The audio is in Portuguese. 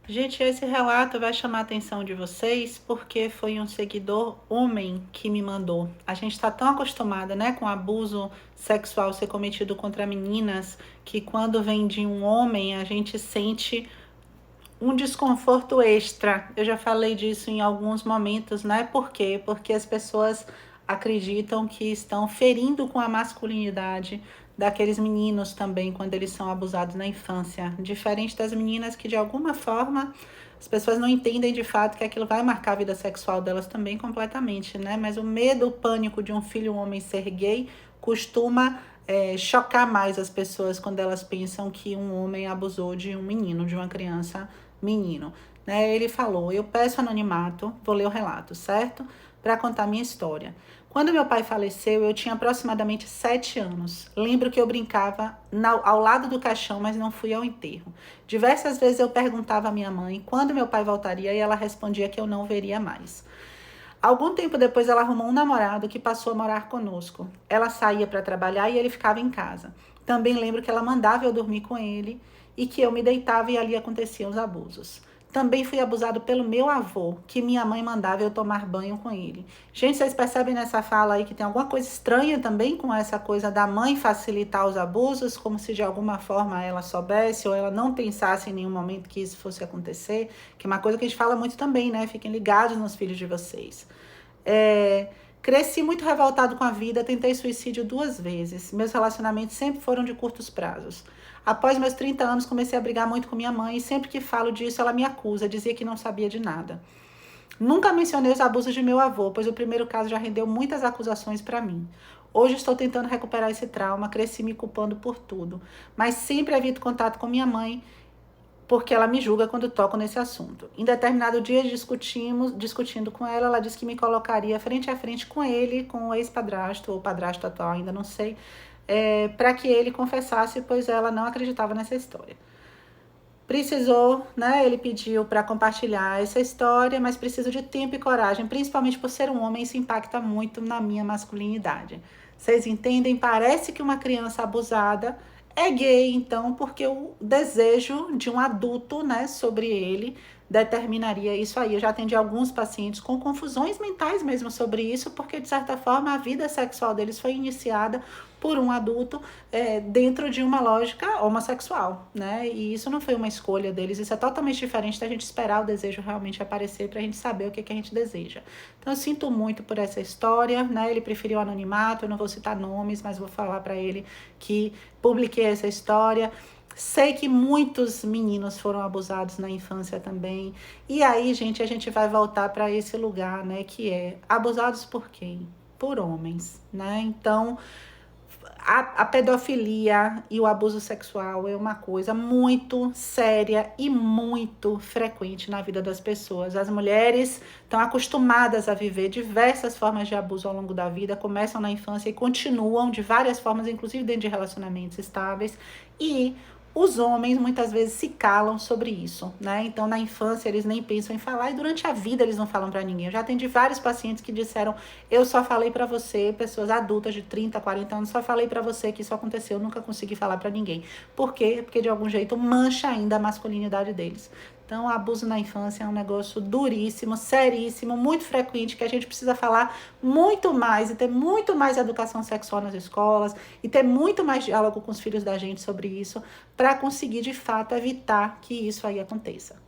Gente, esse relato vai chamar a atenção de vocês porque foi um seguidor homem que me mandou. A gente está tão acostumada, né, com abuso sexual ser cometido contra meninas, que quando vem de um homem a gente sente um desconforto extra. Eu já falei disso em alguns momentos, né? Por quê? Porque as pessoas acreditam que estão ferindo com a masculinidade daqueles meninos também quando eles são abusados na infância, diferente das meninas que de alguma forma as pessoas não entendem de fato que aquilo vai marcar a vida sexual delas também completamente, né? Mas o medo, o pânico de um filho homem ser gay costuma chocar mais as pessoas quando elas pensam que um homem abusou de um menino, de uma criança menino. Né? Ele falou: eu peço anonimato, vou ler o relato, certo? Para contar minha história. Quando meu pai faleceu, eu tinha aproximadamente 7 anos. Lembro que eu brincava ao lado do caixão, mas não fui ao enterro. Diversas vezes eu perguntava à minha mãe quando meu pai voltaria e ela respondia que eu não veria mais. Algum tempo depois, ela arrumou um namorado que passou a morar conosco. Ela saía para trabalhar e ele ficava em casa. Também lembro que ela mandava eu dormir com ele e que eu me deitava e ali aconteciam os abusos. Também fui abusado pelo meu avô, que minha mãe mandava eu tomar banho com ele. Gente, vocês percebem nessa fala aí que tem alguma coisa estranha também com essa coisa da mãe facilitar os abusos, como se de alguma forma ela soubesse ou ela não pensasse em nenhum momento que isso fosse acontecer, que é uma coisa que a gente fala muito também, né? Fiquem ligados nos filhos de vocês. Cresci muito revoltado com a vida, tentei suicídio 2 vezes. Meus relacionamentos sempre foram de curtos prazos. Após meus 30 anos, comecei a brigar muito com minha mãe e sempre que falo disso, ela me acusa, dizia que não sabia de nada. Nunca mencionei os abusos de meu avô, pois o primeiro caso já rendeu muitas acusações para mim. Hoje estou tentando recuperar esse trauma, cresci me culpando por tudo, mas sempre evito contato com minha mãe porque ela me julga quando toco nesse assunto. Em determinado dia discutindo com ela, ela disse que me colocaria frente a frente com ele, com o ex-padrasto ou padrasto atual, ainda não sei, para que ele confessasse, pois ela não acreditava nessa história. Precisou, né? Ele pediu para compartilhar essa história, mas preciso de tempo e coragem, principalmente por ser um homem, isso impacta muito na minha masculinidade. Vocês entendem? Parece que uma criança abusada é gay, então, porque o desejo de um adulto, né, sobre ele determinaria isso aí. Eu já atendi alguns pacientes com confusões mentais mesmo sobre isso, porque de certa forma a vida sexual deles foi iniciada por um adulto dentro de uma lógica homossexual, né? E isso não foi uma escolha deles, isso é totalmente diferente da gente esperar o desejo realmente aparecer pra gente saber o que a gente deseja. Então eu sinto muito por essa história, né? Ele preferiu anonimato, eu não vou citar nomes, mas vou falar pra ele que publiquei essa história. Sei que muitos meninos foram abusados na infância também. E aí, gente, a gente vai voltar para esse lugar, né, que é abusados por quem? Por homens, né? Então, a pedofilia e o abuso sexual é uma coisa muito séria e muito frequente na vida das pessoas. As mulheres estão acostumadas a viver diversas formas de abuso ao longo da vida, começam na infância e continuam de várias formas, inclusive dentro de relacionamentos estáveis. E os homens muitas vezes se calam sobre isso, né? Então, na infância, eles nem pensam em falar e durante a vida eles não falam para ninguém. Eu já atendi vários pacientes que disseram: eu só falei para você, pessoas adultas de 30, 40 anos, só falei para você que isso aconteceu, nunca consegui falar para ninguém. Por quê? Porque de algum jeito mancha ainda a masculinidade deles. Então, o abuso na infância é um negócio duríssimo, seríssimo, muito frequente, que a gente precisa falar muito mais e ter muito mais educação sexual nas escolas e ter muito mais diálogo com os filhos da gente sobre isso para conseguir, de fato, evitar que isso aí aconteça.